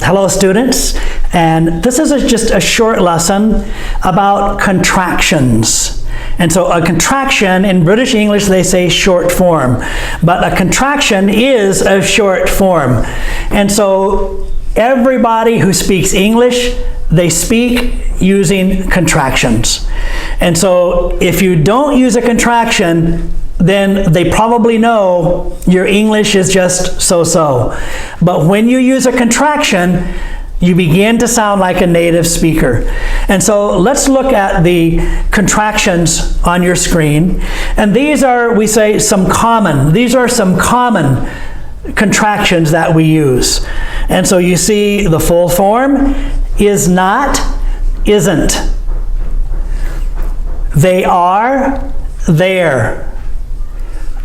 Hello students, and this is just a short lesson about contractions. And so a contraction, in British English they say short form, but a contraction is a short form. And so everybody who speaks English, they speak using contractions. And so if you don't use a contraction, then they probably know your English is just so-so. But when you use a contraction, you begin to sound like a native speaker. And so let's look at the contractions on your screen. And these are, we say, some common contractions that we use. And so you see the full form: is not, isn't. They are, there.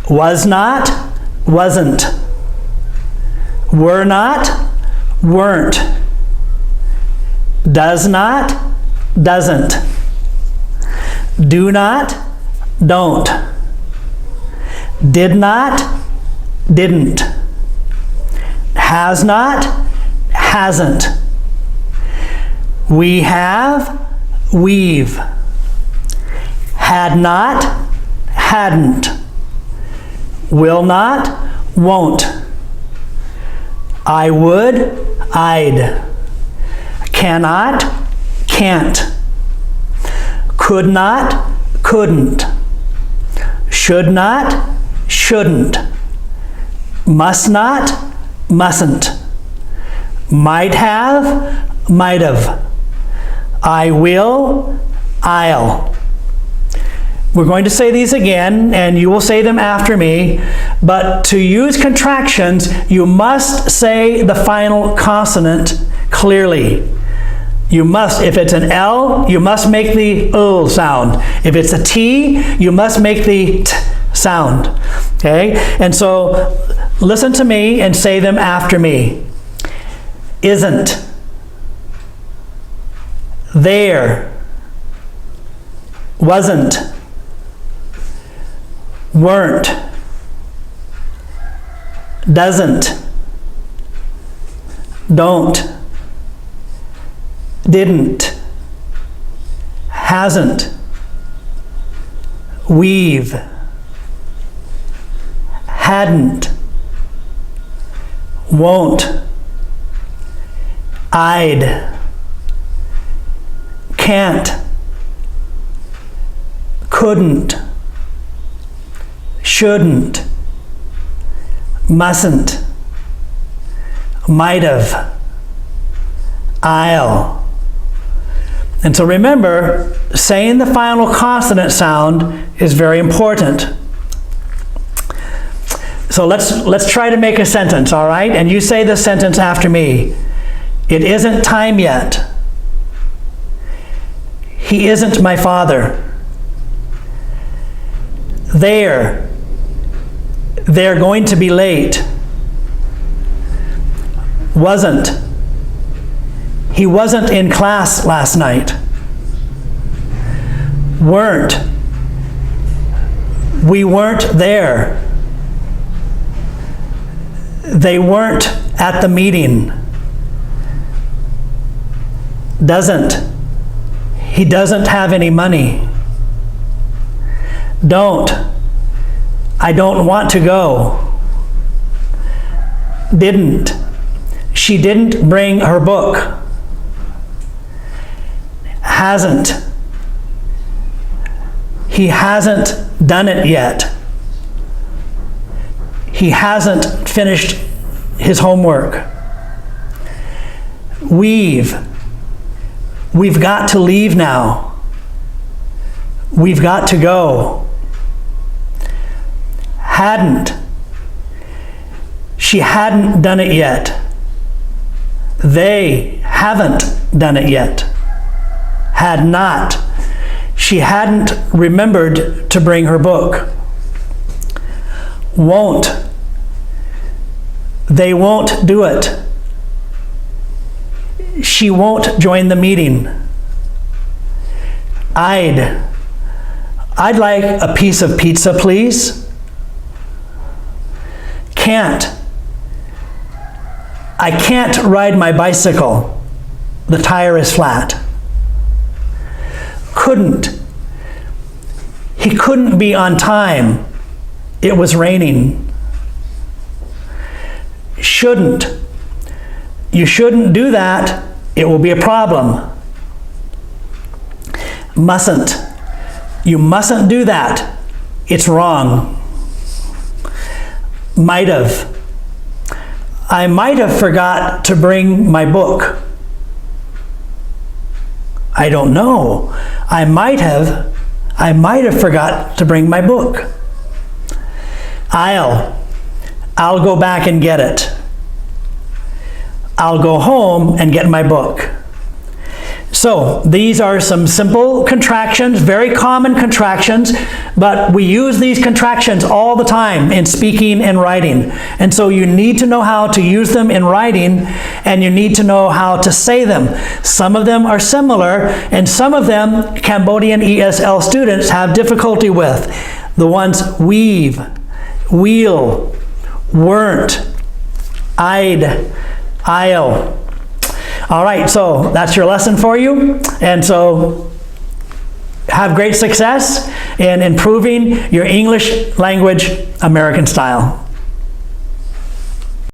Was not, wasn't. Were not, weren't. Does not, doesn't. Do not, don't. Did not, didn't. Has not, hasn't. We have, we've. Had not, hadn't. Will not, won't. I would, I'd. Cannot, can't. Could not, couldn't. Should not, shouldn't. Must not, mustn't. Might have, might have. I will, I'll. We're going to say these again, and you will say them after me, but to use contractions, you must say the final consonant clearly. You must, if it's an L, you must make the L sound. If it's a T, you must make the T sound. Okay? And so listen to me and say them after me. Isn't. There. Wasn't. Weren't. Doesn't. Don't. Didn't. Hasn't. We've. Hadn't. Won't. I'd. Can't. Couldn't. Shouldn't. Mustn't. Might have. I'll. And so remember, saying the final consonant sound is very important. So let's try to make a sentence, all right? And you say this sentence after me. It isn't time yet. He isn't my father. They're going to be late. Wasn't. He wasn't in class last night. Weren't. We weren't there. They weren't at the meeting. Doesn't. He doesn't have any money. Don't. I don't want to go. Didn't. She didn't bring her book. Hasn't. He hasn't done it yet. He hasn't finished his homework. We've got to leave now. We've got to go. Hadn't. She hadn't done it yet. They haven't done it yet. Had not. She hadn't remembered to bring her book. Won't. They won't do it. She won't join the meeting. I'd like a piece of pizza, please. Can't. I can't ride my bicycle. The tire is flat. Couldn't. He couldn't be on time. It was raining. Shouldn't. You shouldn't do that. It will be a problem. Mustn't. You mustn't do that. It's wrong. Might have. I might have forgot to bring my book. I don't know. I might have forgot to bring my book. I'll go back and get it. I'll go home and get my book. So these are some simple contractions, very common contractions, but we use these contractions all the time in speaking and writing. And so you need to know how to use them in writing, and you need to know how to say them. Some of them are similar, and some of them Cambodian ESL students have difficulty with. The ones weave, wheel, weren't, I'd, I'll. All right, so that's your lesson for you. And so have great success in improving your English language American style.